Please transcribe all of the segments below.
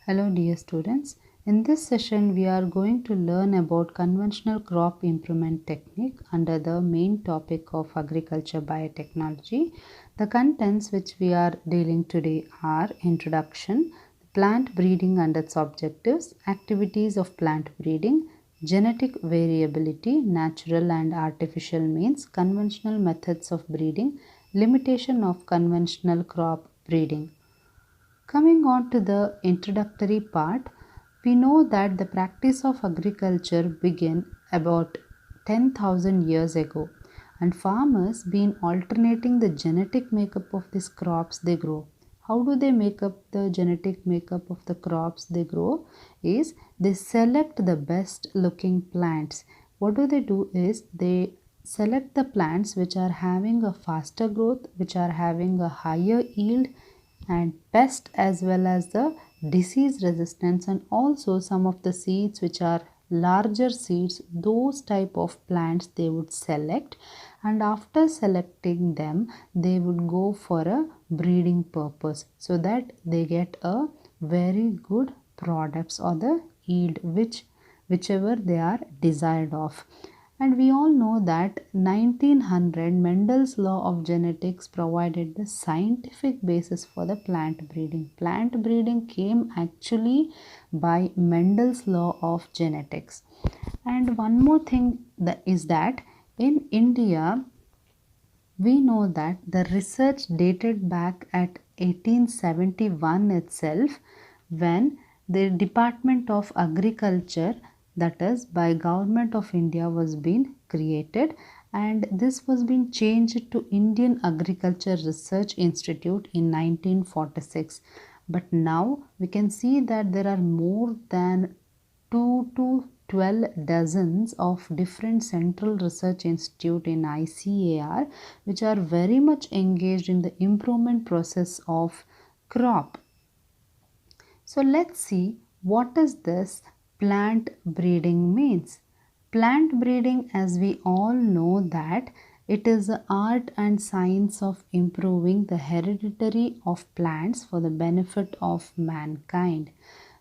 Hello dear students. In this session we are going to learn about conventional crop improvement technique under the main topic of agriculture biotechnology. The contents which we are dealing today are introduction, plant breeding and its objectives, activities of plant breeding, genetic variability, natural and artificial means, conventional methods of breeding, limitation of conventional crop breeding. Coming on to the introductory part, we know that the practice of agriculture began about 10,000 years ago, and farmers been alternating the genetic makeup of these crops they grow. How do they make up the genetic makeup of the crops they grow? Is they select the best looking plants. What do is they select the plants which are having a faster growth, which are having a higher yield and pest as well as the disease resistance, and also some of the seeds which are larger seeds, those type of plants they would select, and after selecting them they would go for a breeding purpose so that they get a very good products or the yield whichever they are desired of. And we all know that 1900 Mendel's law of genetics provided the scientific basis for the plant breeding. Plant breeding came actually by Mendel's law of genetics. And one more thing that is that in India, we know that the research dated back at 1871 itself, when the Department of Agriculture, that is by Government of India, was being created, and this was being changed to Indian Agriculture Research Institute in 1946. But now we can see that there are more than 2 to 12 dozens of different central research institute in ICAR which are very much engaged in the improvement process of crop. So let's see what is this plant breeding means. Plant breeding, as we all know, that it is the art and science of improving the hereditary of plants for the benefit of mankind,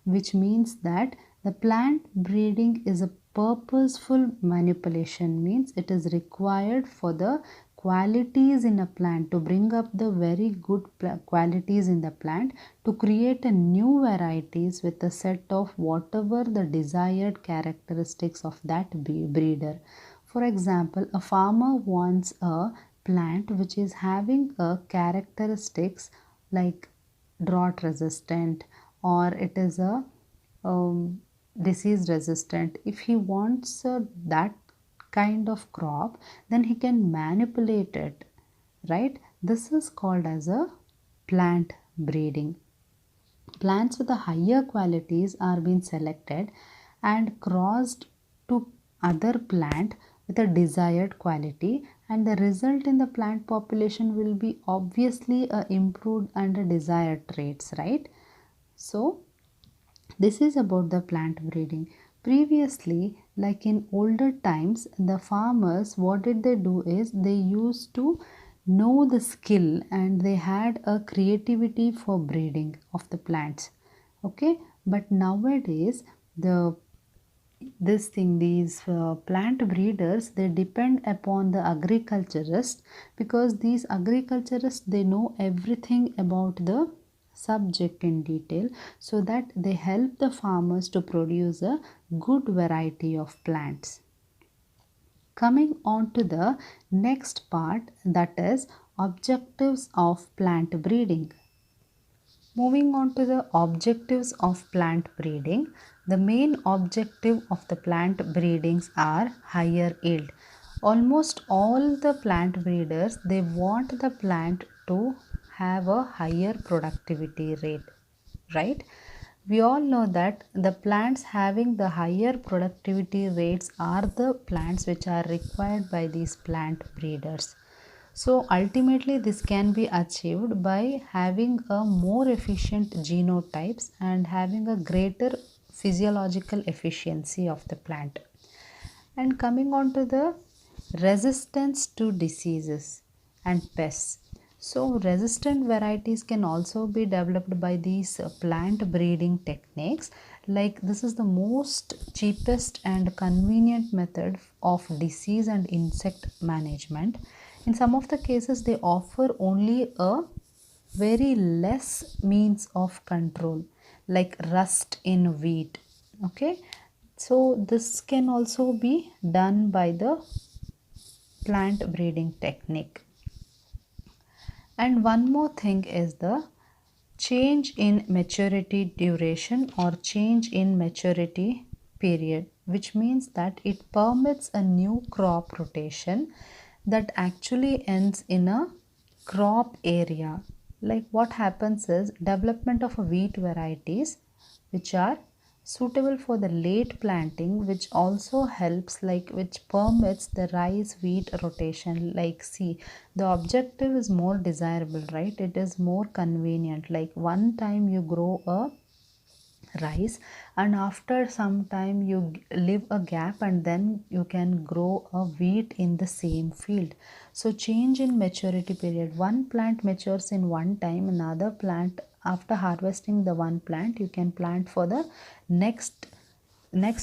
which means that the plant breeding is a purposeful manipulation, means it is required for the qualities in a plant, to bring up the very good qualities in the plant, to create a new varieties with a set of whatever the desired characteristics of that breeder. For example, a farmer wants a plant which is having a characteristics like drought resistant, or it is a disease resistant. If he wants that kind of crop, then he can manipulate it, right? This is called as a plant breeding. Plants with the higher qualities are being selected and crossed to other plant with a desired quality, and the result in the plant population will be obviously improved and desired traits, right? So this is about the plant breeding. Previously, like in older times, the farmers, what did they do is they used to know the skill and they had a creativity for breeding of the plants. Okay, but nowadays these plant breeders, they depend upon the agriculturists, because these agriculturists, they know everything about the subject in detail, so that they help the farmers to produce a good variety of plants. Coming on to the next part, that is objectives of plant breeding. Moving on to the objectives of plant breeding, the main objective of the plant breedings are higher yield. Almost all the plant breeders, they want the plant to have a higher productivity rate, right? We all know that the plants having the higher productivity rates are the plants which are required by these plant breeders. So ultimately this can be achieved by having a more efficient genotypes and having a greater physiological efficiency of the plant. And coming on to the resistance to diseases and pests. So resistant varieties can also be developed by these plant breeding techniques. Like this is the most cheapest and convenient method of disease and insect management. In some of the cases they offer only a very less means of control, like rust in wheat. Okay, so this can also be done by the plant breeding technique. And one more thing is the change in maturity duration or change in maturity period, which means that it permits a new crop rotation that actually ends in a crop area. Like what happens is development of wheat varieties which are suitable for the late planting, which also helps, like which permits the rice wheat rotation. Like see, the objective is more desirable, right? It is more convenient. Like one time you grow a rice and after some time you leave a gap and then you can grow a wheat in the same field. So change in maturity period, one plant matures in one time, another plant after harvesting the one plant you can plant for the next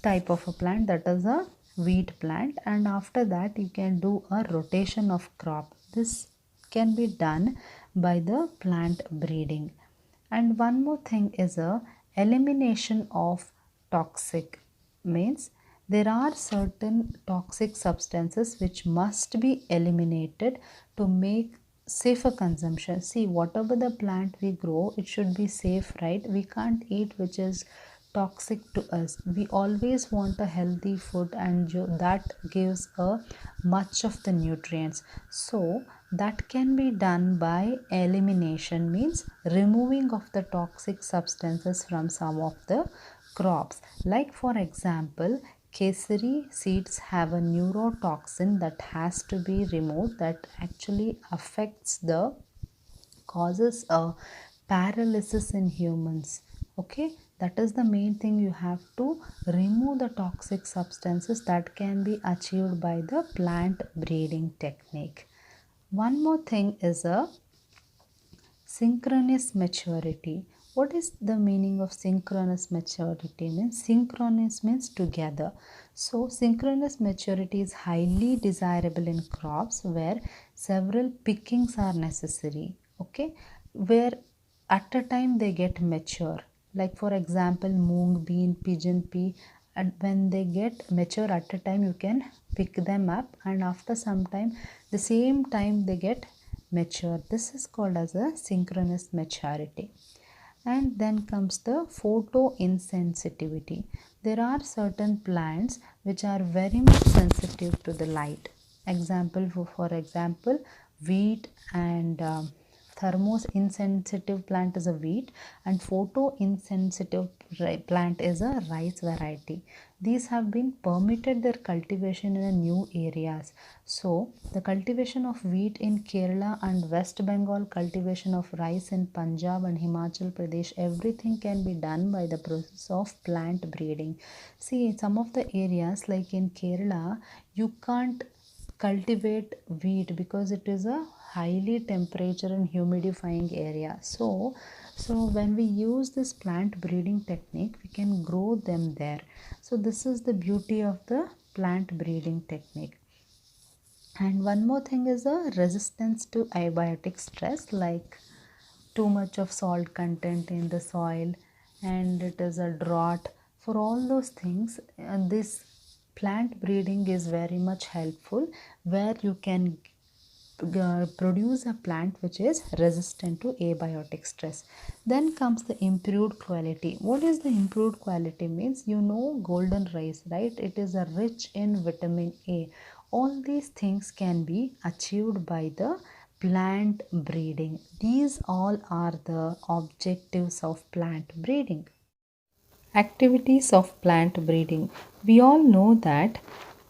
type of a plant, that is a wheat plant, and after that you can do a rotation of crop. This can be done by the plant breeding. And one more thing is a elimination of toxic, means there are certain toxic substances which must be eliminated to make safer consumption. See, whatever the plant we grow, it should be safe, right? We can't eat which is toxic to us. We always want a healthy food and that gives a much of the nutrients. So that can be done by elimination, means removing of the toxic substances from some of the crops. Like for example, kesari seeds have a neurotoxin that has to be removed, that actually affects the causes a paralysis in humans. Okay, that is the main thing. You have to remove the toxic substances. That can be achieved by the plant breeding technique. One more thing is a synchronous maturity. What is the meaning of synchronous maturity? Means synchronous means together. So synchronous maturity is highly desirable in crops where several pickings are necessary. Okay, where at a time they get mature. Like for example, moong, bean, pigeon pea, and when they get mature at a time you can pick them up, and after some time the same time they get mature. This is called as a synchronous maturity. And then comes the photoinsensitivity. There are certain plants which are very much sensitive to the light. Example, for example, wheat and thermos insensitive plant is a wheat, and photo insensitive plant is a rice variety. These have been permitted their cultivation in a new areas. So the cultivation of wheat in Kerala and West Bengal, cultivation of rice in Punjab and Himachal Pradesh, everything can be done by the process of plant breeding. See, in some of the areas like in Kerala, you can't cultivate wheat because it is a highly temperature and humidifying area. So when we use this plant breeding technique, we can grow them there. So this is the beauty of the plant breeding technique. And one more thing is a resistance to abiotic stress, like too much of salt content in the soil and it is a drought. For all those things, this plant breeding is very much helpful, where you can produce a plant which is resistant to abiotic stress. Then comes the improved quality. What is the improved quality? Means, you know, golden rice, right? It is a rich in vitamin A. All these things can be achieved by the plant breeding. These all are the objectives of plant breeding. Activities of plant breeding. We all know that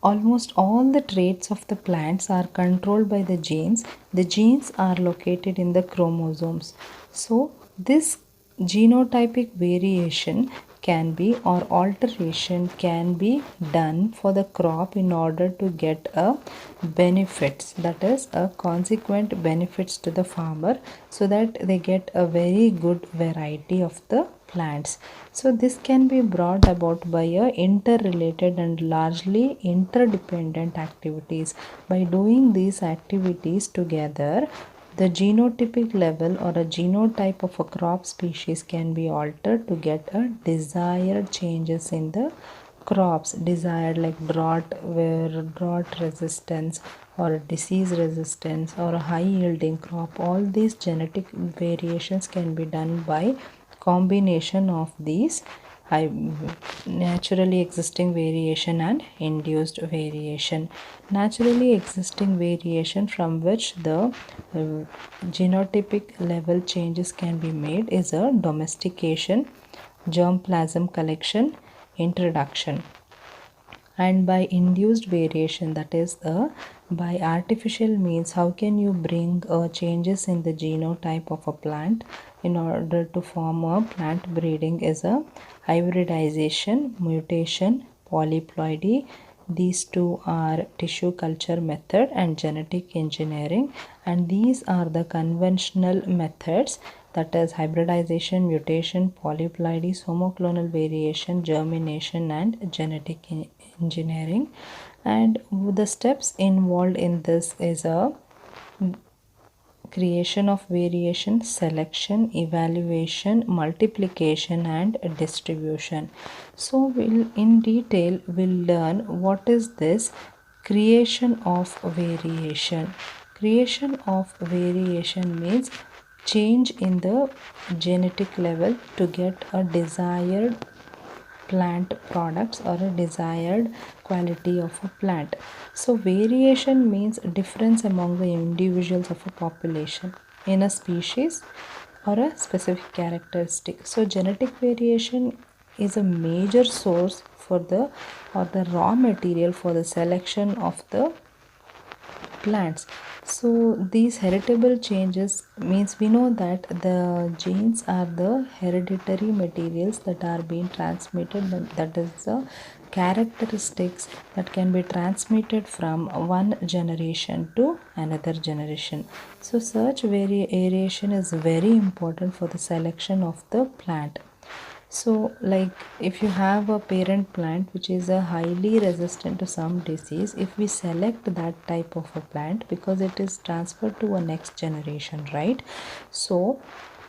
almost all the traits of the plants are controlled by the genes. The genes are located in the chromosomes. So, this genotypic variation can be or alteration can be done for the crop in order to get a benefits, that is a consequent benefits to the farmer, so that they get a very good variety of the plants. So this can be brought about by a interrelated and largely interdependent activities. By doing these activities together, the genotypic level or a genotype of a crop species can be altered to get a desired changes in the crops, desired like drought resistance or disease resistance or a high yielding crop. All these genetic variations can be done by combination of these naturally existing variation and induced variation. Naturally existing variation from which the genotypic level changes can be made is a domestication, germplasm collection, introduction. And by induced variation, that is by artificial means, how can you bring changes in the genotype of a plant in order to form a plant breeding is a hybridization, mutation, polyploidy. These two are tissue culture method and genetic engineering, and these are the conventional methods, that is hybridization, mutation, polyploidy, homoclonal variation, germination and genetic engineering. And the steps involved in this is a creation of variation, selection, evaluation, multiplication and distribution. So we'll in detail we'll learn what is this creation of variation. Creation of variation means change in the genetic level to get a desired plant products or a desired quality of a plant. So variation means difference among the individuals of a population in a species or a specific characteristic. So genetic variation is a major source for the raw material for the selection of the plants. So these heritable changes means we know that the genes are the hereditary materials that are being transmitted, that is the characteristics that can be transmitted from one generation to another generation. So such variation is very important for the selection of the plant. So like if you have a parent plant which is a highly resistant to some disease, if we select that type of a plant, because it is transferred to a next generation, right? So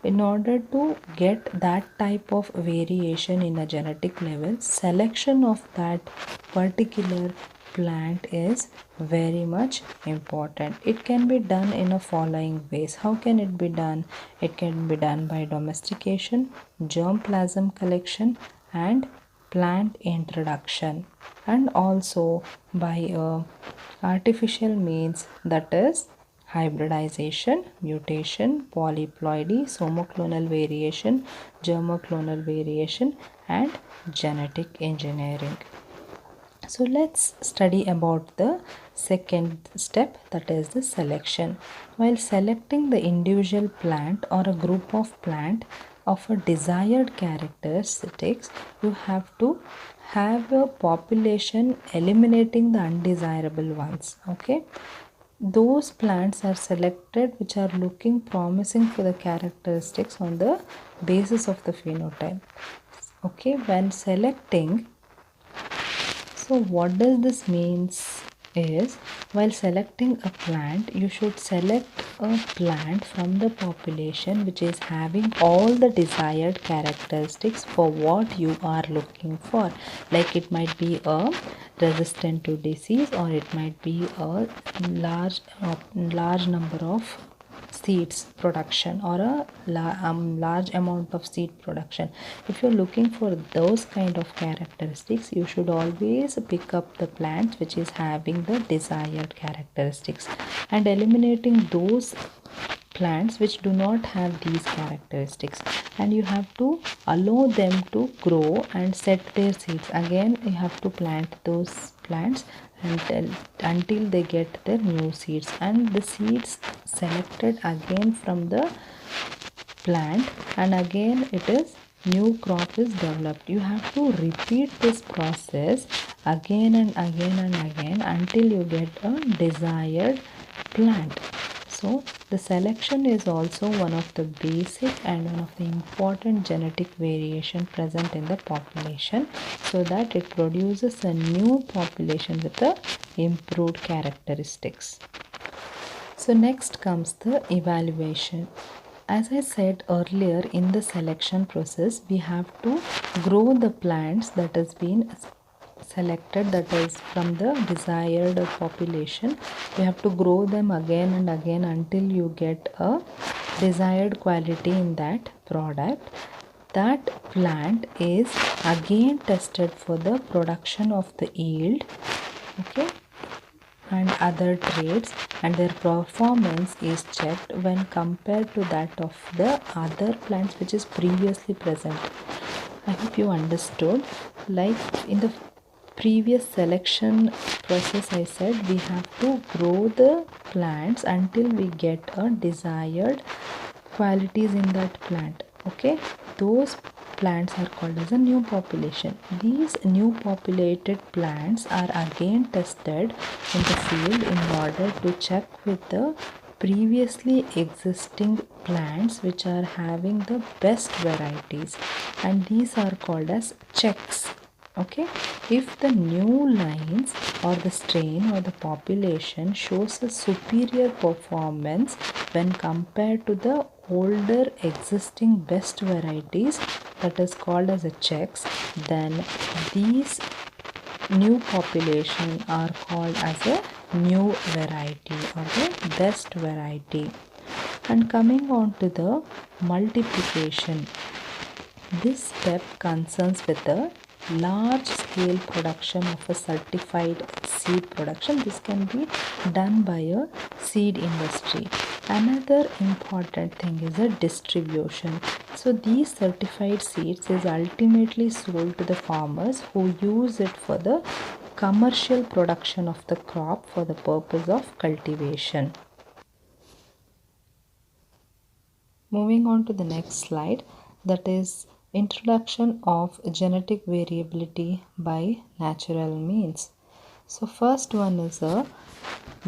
in order to get that type of variation in a genetic level, selection of that particular plant is very much important. It can be done in a following ways. How can it be done? It can be done by domestication, germplasm collection and plant introduction, and also by artificial means, that is hybridization, mutation, polyploidy, homoclonal variation, germoclonal variation and genetic engineering. So let's study about the second step, that is the selection. While selecting the individual plant or a group of plant of a desired characteristics, you have to have a population eliminating the undesirable ones. Okay, those plants are selected which are looking promising for the characteristics on the basis of the phenotype. Okay, when selecting, so what does this means is, while selecting a plant, you should select a plant from the population which is having all the desired characteristics for what you are looking for. Like it might be a resistant to disease, or it might be a large number of seeds production, or a large amount of seed production. If you're looking for those kind of characteristics, you should always pick up the plants which is having the desired characteristics, and eliminating those plants which do not have these characteristics, and you have to allow them to grow and set their seeds. Again you have to plant those plants until they get their new seeds, and the seeds selected again from the plant, and again it is new crop is developed. You have to repeat this process again and again and again until you get a desired plant. So the selection is also one of the basic and one of the important genetic variation present in the population, so that it produces a new population with the improved characteristics. So next comes the evaluation. As I said earlier, in the selection process, we have to grow the plants that has been selected, that is from the desired population. We have to grow them again and again until you get a desired quality in that product. That plant is again tested for the production of the yield, okay, and other traits, and their performance is checked when compared to that of the other plants which is previously present. I hope you understood. Like in the previous selection process, I said we have to grow the plants until we get a desired qualities in that plant, okay. Those plants are called as a new population. These new populated plants are again tested in the field in order to check with the previously existing plants which are having the best varieties, and these are called as checks, okay. If the new lines or the strain or the population shows a superior performance when compared to the older existing best varieties, that is called as a checks, then these new population are called as a new variety or the best variety. And coming on to the multiplication, this step concerns with the large scale production of a certified seed production. This can be done by a seed industry. Another important thing is a distribution. So these certified seeds is ultimately sold to the farmers who use it for the commercial production of the crop for the purpose of cultivation. Moving on to the next slide, that is introduction of genetic variability by natural means. So first one is a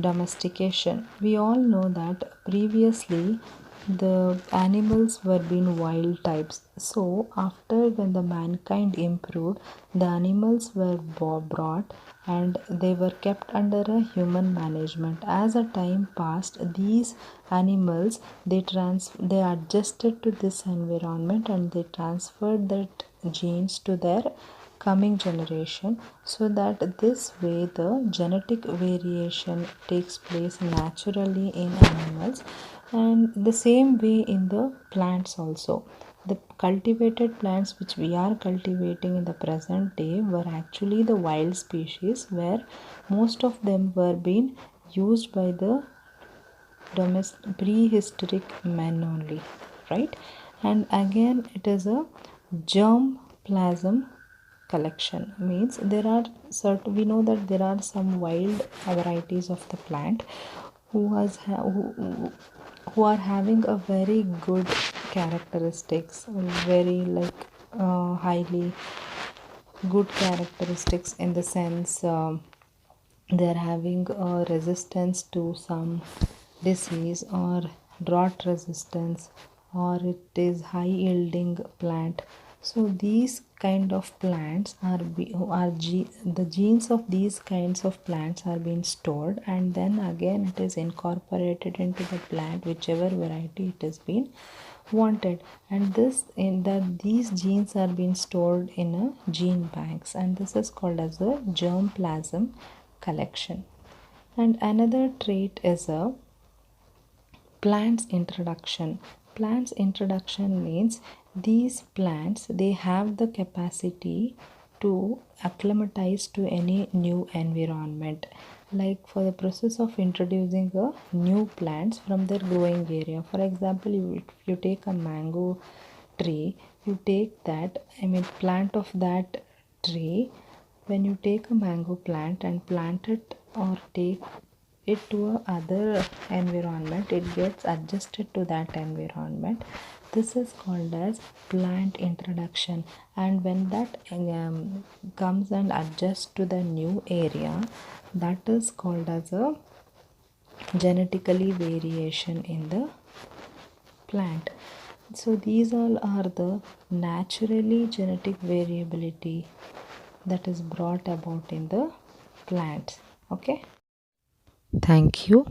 domestication. We all know that previously the animals were being wild types. So after when the mankind improved, the animals were brought and they were kept under a human management. As a time passed, these animals they adjusted to this environment and they transferred that genes to their coming generation, so that this way the genetic variation takes place naturally in animals, and the same way in the plants also. The cultivated plants which we are cultivating in the present day were actually the wild species, where most of them were being used by the prehistoric men only, right? And again it is a germ plasm collection, means there are certain, we know that there are some wild varieties of the plant who are having a very good characteristics, very like highly good characteristics in the sense they are having a resistance to some disease or drought resistance, or it is high yielding plant. So these kind of plants the genes of these kinds of plants are being stored, and then again it is incorporated into the plant whichever variety it has been wanted, and these genes are being stored in a gene banks, and this is called as the germ plasm collection. And another trait is a plants introduction. Plants introduction means these plants they have the capacity to acclimatize to any new environment. Like for the process of introducing a new plants from their growing area, for example, if you take a mango tree, you take that plant of that tree. When you take a mango plant and plant it or take it to a other environment, it gets adjusted to that environment. This is called as plant introduction, and when that comes and adjusts to the new area, that is called as a genetically variation in the plant. So these all are the naturally genetic variability that is brought about in the plants. Okay, thank you.